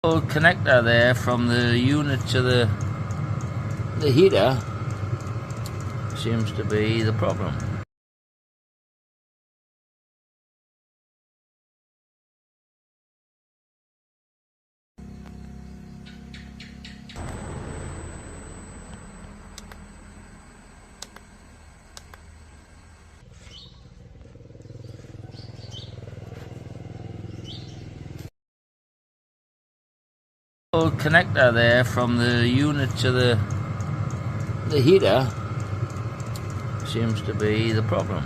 Old connector there from the unit to the heater seems to be the problem. Old connector there from the unit to the heater seems to be the problem.